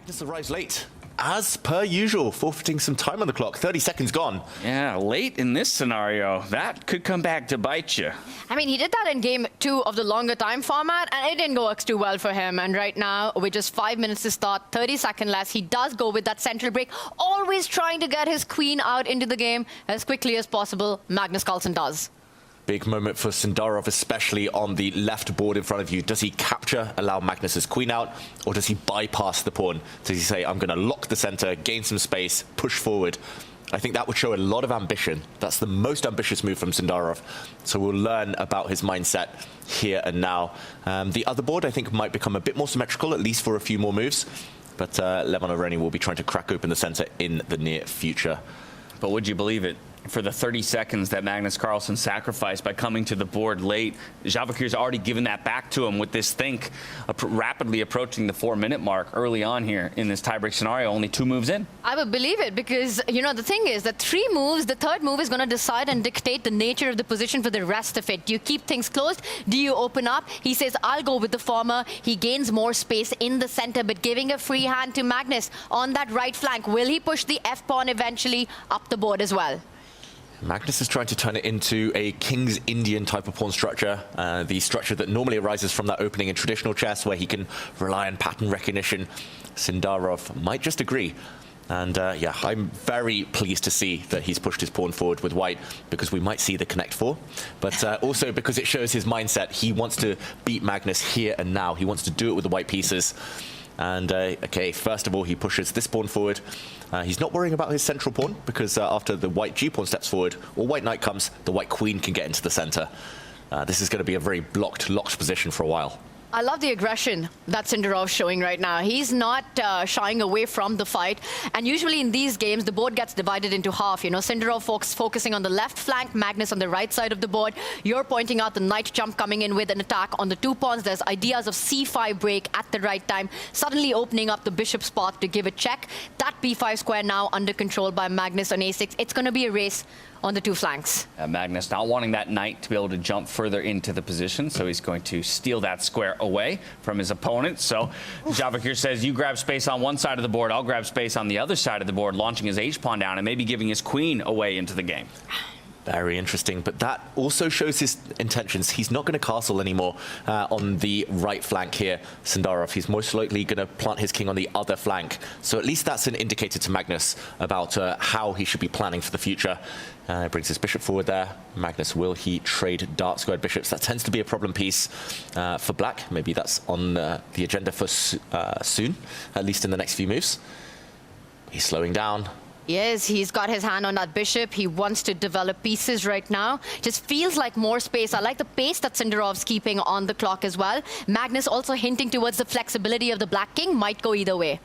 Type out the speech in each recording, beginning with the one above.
Magnus arrives late, as per usual, forfeiting some time on the clock. 30 seconds gone. Yeah, late in this scenario. That could come back to bite you. I mean, he did that in game 2 of the longer time format, and it didn't go too well for him. And right now, with just 5 minutes to start, 30 seconds less, he does go with that central break, always trying to get his queen out into the game as quickly as possible. Magnus Carlsen does. Big moment for Sindarov, especially on the left board in front of you. Does he capture, allow Magnus's queen out, or does he bypass the pawn? Does he say, I'm going to lock the center, gain some space, push forward? I think that would show a lot of ambition. That's the most ambitious move from Sindarov. So we'll learn about his mindset here and now. The other board, I think, might become a bit more symmetrical, at least for a few more moves. But Levon Aroni will be trying to crack open the center in the near future. But would you believe it? For the 30 seconds that Magnus Carlsen sacrificed by coming to the board late, Javokhir's already given that back to him with this think, rapidly approaching the 4-minute mark early on here in this tiebreak scenario, only 2 moves in. I would believe it because, you know, the thing is that 3 moves, the third move is going to decide and dictate the nature of the position for the rest of it. Do you keep things closed? Do you open up? He says, I'll go with the former. He gains more space in the center, but giving a free hand to Magnus on that right flank. Will he push the F-pawn eventually up the board as well? Magnus is trying to turn it into a King's Indian type of pawn structure, the structure that normally arises from that opening in traditional chess where he can rely on pattern recognition. Sindarov might just agree. And yeah, I'm very pleased to see that he's pushed his pawn forward with white, because we might see the connect 4, but also because it shows his mindset. He wants to beat Magnus here and now. He wants to do it with the white pieces. And okay, first of all, he pushes this pawn forward. He's not worrying about his central pawn, because after the white g-pawn steps forward, or white knight comes, the white queen can get into the center. This is going to be a very locked position for a while. I love the aggression that Sindarov's showing right now. He's not shying away from the fight. And usually in these games, the board gets divided into half. You know, Sindarov focusing on the left flank, Magnus on the right side of the board. You're pointing out the knight jump coming in with an attack on the 2 pawns. There's ideas of c5 break at the right time, suddenly opening up the bishop spot to give a check. That b5 square now under control by Magnus on a6. It's going to be a race on the 2 flanks. Magnus not wanting that knight to be able to jump further into the position, so he's going to steal that square away from his opponent. So Javokhir says, you grab space on one side of the board, I'll grab space on the other side of the board, launching his h-pawn down and maybe giving his queen away into the game. Very interesting, but that also shows his intentions. He's not going to castle anymore on the right flank here, Sindarov. He's most likely going to plant his king on the other flank. So at least that's an indicator to Magnus about how he should be planning for the future. Brings his bishop forward there. Magnus, will he trade dark squared bishops? That tends to be a problem piece for black. Maybe that's on the agenda for soon, at least in the next few moves. He's slowing down. Yes, he's got his hand on that bishop. He wants to develop pieces right now. Just feels like more space. I like the pace that Sindarov's keeping on the clock as well. Magnus also hinting towards the flexibility of the black king. Might go either way.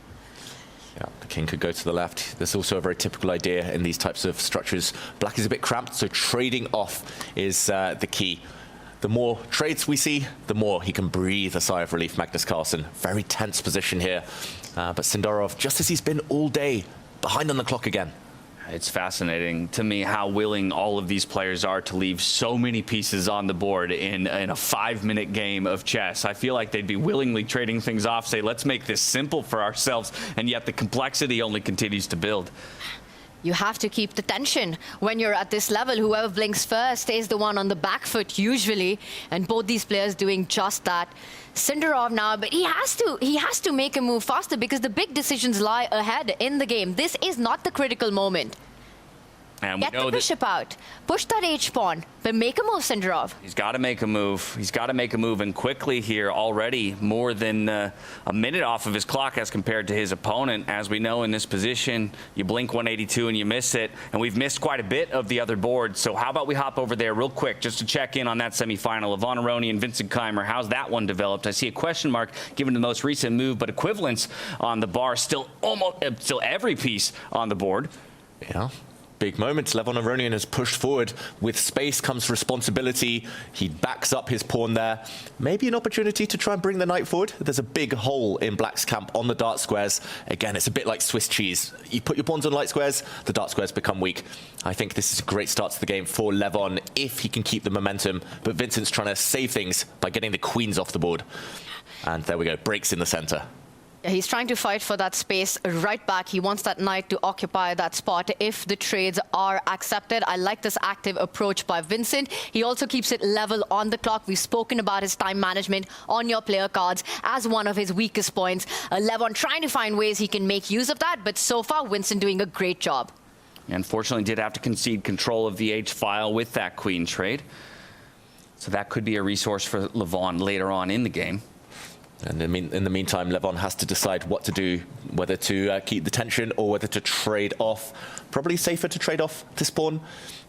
Yeah, the king could go to the left. There's also a very typical idea in these types of structures. Black is a bit cramped, so trading off is the key. The more trades we see, the more he can breathe a sigh of relief, Magnus Carlsen. Very tense position here. But Sindarov, just as he's been all day, behind on the clock again. It's fascinating to me how willing all of these players are to leave so many pieces on the board in a 5-minute game of chess. I feel like they'd be willingly trading things off, say, let's make this simple for ourselves, and yet the complexity only continues to build. You have to keep the tension when you're at this level. Whoever blinks first is the one on the back foot usually, and both these players doing just that. Sindarov now, but he has to make a move faster because the big decisions lie ahead in the game. This is not the critical moment. And Get the bishop out. Push that h-pawn, but make a move, Sindarov. He's got to make a move. He's got to make a move, and quickly here already, more than a minute off of his clock as compared to his opponent. As we know in this position, you blink 182 and you miss it, and we've missed quite a bit of the other board. So how about we hop over there real quick just to check in on that semifinal. Levon Aroni and Vincent Keimer, how's that one developed? I see a question mark given the most recent move, but equivalence on the bar, still every piece on the board. Yeah. Big moment. Levon Aronian has pushed forward. With space comes responsibility. He backs up his pawn there. Maybe an opportunity to try and bring the knight forward. There's a big hole in black's camp on the dark squares. Again, it's a bit like Swiss cheese. You put your pawns on light squares, the dark squares become weak. I think this is a great start to the game for Levon if he can keep the momentum. But Vincent's trying to save things by getting the queens off the board. And there we go, breaks in the center. He's trying to fight for that space right back. He wants that knight to occupy that spot if the trades are accepted. I like this active approach by Vincent. He also keeps it level on the clock. We've spoken about his time management on your player cards as one of his weakest points. Levon trying to find ways he can make use of that, but so far, Vincent doing a great job. Unfortunately, did have to concede control of the H-file with that queen trade. So that could be a resource for Levon later on in the game. And in the meantime, Levon has to decide what to do, whether to keep the tension or whether to trade off. Probably safer to trade off this pawn.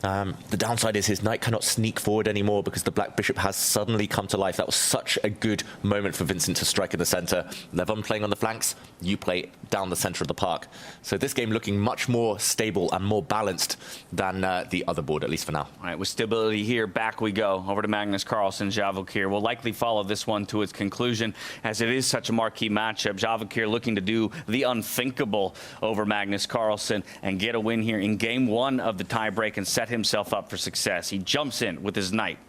The downside is his knight cannot sneak forward anymore because the black bishop has suddenly come to life. That was such a good moment for Vincent to strike in the center. Levon playing on the flanks, you play down the center of the park. So this game looking much more stable and more balanced than the other board, at least for now. All right, with stability here, back we go over to Magnus Carlsen. Javokhir will likely follow this one to its conclusion, as it is such a marquee matchup. Javokhir looking to do the unthinkable over Magnus Carlsen and get a win here in game one of the tiebreak and set himself up for success. He jumps in with his knight,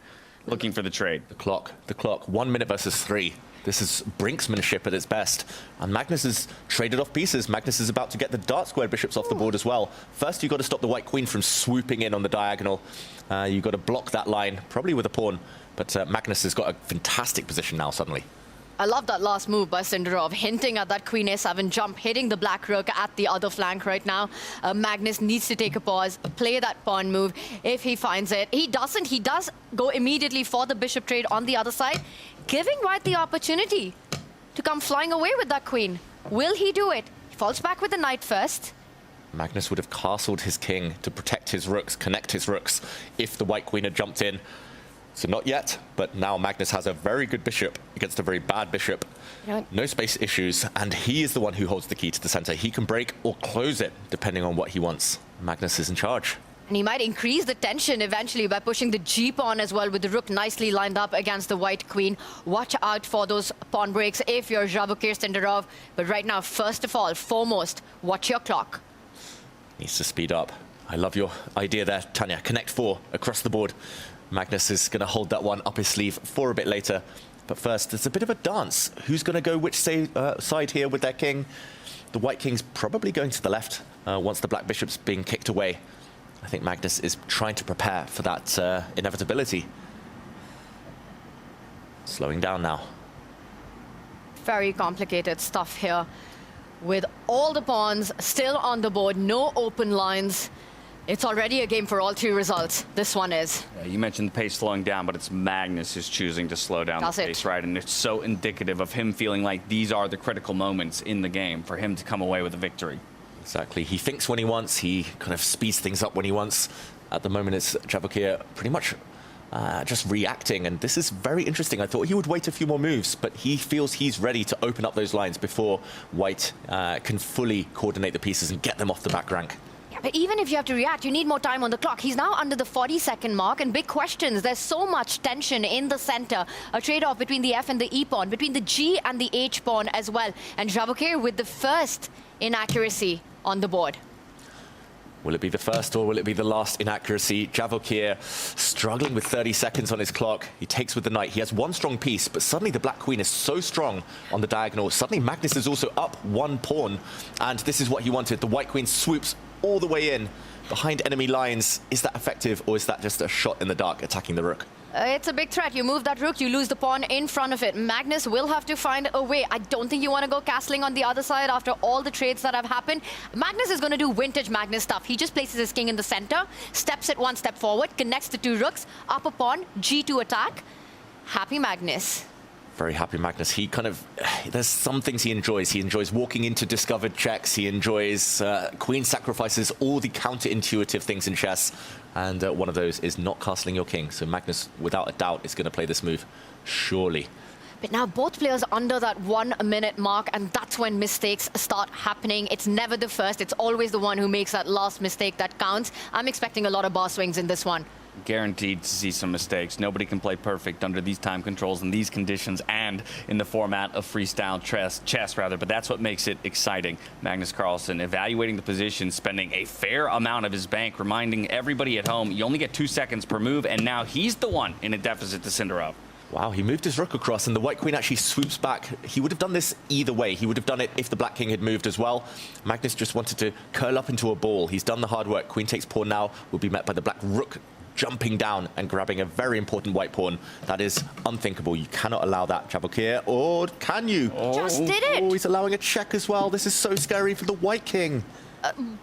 looking for the trade. The clock. 1 minute versus 3. This is brinksmanship at its best. And Magnus has traded off pieces. Magnus is about to get the dark squared bishops off the board as well. First, you've got to stop the white queen from swooping in on the diagonal. You've got to block that line, probably with a pawn. But Magnus has got a fantastic position now, suddenly. I love that last move by Sindarov, hinting at that queen a7 jump, hitting the black rook at the other flank right now. Magnus needs to take a pause, play that pawn move if he finds it. He doesn't. He does go immediately for the bishop trade on the other side, giving White the opportunity to come flying away with that queen. Will he do it? He falls back with the knight first. Magnus would have castled his king to protect his rooks, connect his rooks, if the white queen had jumped in. So not yet, but now Magnus has a very good bishop against a very bad bishop. No space issues, and he is the one who holds the key to the center. He can break or close it, depending on what he wants. Magnus is in charge. And he might increase the tension eventually by pushing the G pawn as well, with the rook nicely lined up against the white queen. Watch out for those pawn breaks if you're Javokhir Sindarov. But right now, first of all, foremost, watch your clock. Needs to speed up. I love your idea there, Tanya. Connect 4 across the board. Magnus is going to hold that one up his sleeve for a bit later. But first, there's a bit of a dance. Who's going to go which side here with their king? The white king's probably going to the left once the black bishop's being kicked away. I think Magnus is trying to prepare for that inevitability. Slowing down now. Very complicated stuff here, with all the pawns still on the board, no open lines. It's already a game for all 2 results. This one is. Yeah, you mentioned the pace slowing down, but it's Magnus who's choosing to slow down the pace, right? And it's so indicative of him feeling like these are the critical moments in the game for him to come away with a victory. Exactly. He thinks when he wants. He kind of speeds things up when he wants. At the moment, it's Javokhir pretty much just reacting. And this is very interesting. I thought he would wait a few more moves, but he feels he's ready to open up those lines before White can fully coordinate the pieces and get them off the back rank. But even if you have to react, you need more time on the clock. He's now under the 40-second mark, and big questions. There's so much tension in the center. A trade-off between the F and the E pawn, between the G and the H pawn as well. And Javokhir with the first inaccuracy on the board. Will it be the first or will it be the last inaccuracy? Javokhir struggling with 30 seconds on his clock. He takes with the knight. He has one strong piece, but suddenly the black queen is so strong on the diagonal. Suddenly Magnus is also up 1 pawn, and this is what he wanted. The white queen swoops all the way in behind enemy lines. Is that effective, or is that just a shot in the dark attacking the rook? It's a big threat. You move that rook, you lose the pawn in front of it. Magnus will have to find a way. I don't think you want to go castling on the other side after all the trades that have happened. Magnus is going to do vintage Magnus stuff. He just places his king in the center, steps it 1 step forward, connects the 2 rooks, up a pawn, G2 attack. Happy Magnus. Very happy Magnus. He kind of, there's some things he enjoys. He enjoys walking into discovered checks. He enjoys queen sacrifices, all the counterintuitive things in chess. And one of those is not castling your king. So Magnus, without a doubt, is going to play this move, surely. But now both players under that 1 minute mark, and that's when mistakes start happening. It's never the first. It's always the one who makes that last mistake that counts. I'm expecting a lot of bar swings in this one. Guaranteed to see some mistakes. Nobody can play perfect under these time controls and these conditions and in the format of freestyle chess, but that's what makes it exciting. Magnus Carlsen evaluating the position, spending a fair amount of his bank, reminding everybody at home you only get 2 seconds per move, and now he's the one in a deficit to Sindarov. Wow, he moved his rook across, and the white queen actually swoops back. He would have done this either way. He would have done it if the black king had moved as well. Magnus just wanted to curl up into a ball. He's done the hard work. Queen takes pawn now will be met by the black rook jumping down and grabbing a very important white pawn. That is unthinkable. You cannot allow that, Javokhir. Or can you? Just did it. Oh, he's allowing a check as well. This is so scary for the white king.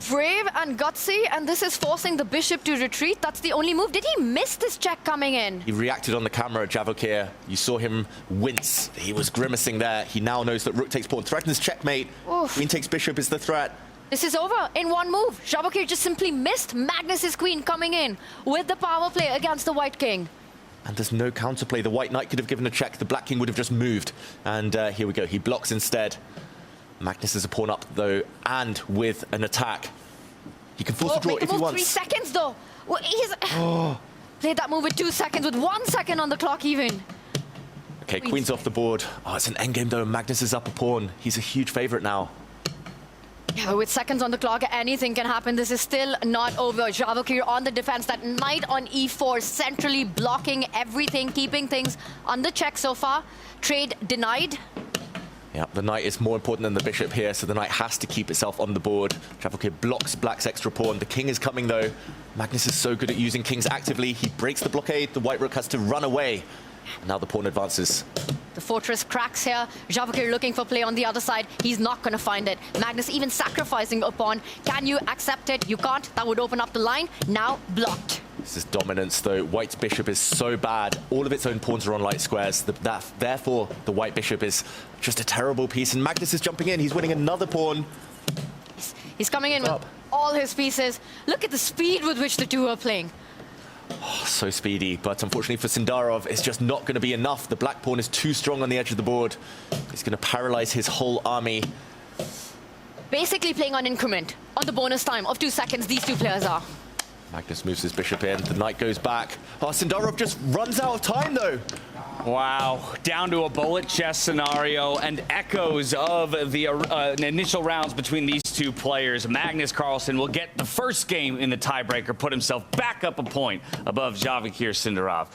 Brave and gutsy, and this is forcing the bishop to retreat. That's the only move. Did he miss this check coming in? He reacted on the camera, Javokhir. You saw him wince. He was grimacing there. He now knows that rook takes pawn, threatens checkmate. Oof. Queen takes bishop is the threat. This is over in one move. Javokhir just simply missed Magnus's queen coming in with the power play against the white king. And there's no counterplay. The white knight could have given a check. The black king would have just moved. And here we go. He blocks instead. Magnus is a pawn up, though, and with an attack. He can force a draw if he wants. 3 seconds, though. Well, he's played that move with 2 seconds, with 1 second on the clock even. Okay, queen's off the board. Oh, it's an endgame, though. Magnus is up a pawn. He's a huge favorite now. Yeah, with seconds on the clock, anything can happen. This is still not over. Javokhir on the defense. That knight on e4, centrally blocking everything, keeping things under check so far. Trade denied. Yeah, the knight is more important than the bishop here, so the knight has to keep itself on the board. Javokhir blocks black's extra pawn. The king is coming, though. Magnus is so good at using kings actively. He breaks the blockade. The white rook has to run away. And now the pawn advances. The fortress cracks here. Javokhir looking for play on the other side. He's not going to find it. Magnus even sacrificing a pawn. Can you accept it? You can't. That would open up the line. Now blocked. This is dominance, though. White's bishop is so bad. All of its own pawns are on light squares. Therefore, the white bishop is just a terrible piece. And Magnus is jumping in. He's winning another pawn. He's coming in with all his pieces. Look at the speed with which the two are playing. Oh, so speedy, but unfortunately for Sindarov, it's just not going to be enough. The black pawn is too strong on the edge of the board. He's going to paralyze his whole army. Basically playing on increment, on the bonus time of 2 seconds, these two players are. Magnus moves his bishop in. The knight goes back. Oh, Sindarov just runs out of time, though. Wow, down to a bullet chess scenario and echoes of the initial rounds between these two players. Magnus Carlsen will get the first game in the tiebreaker, put himself back up a point above Javokhir Sindarov.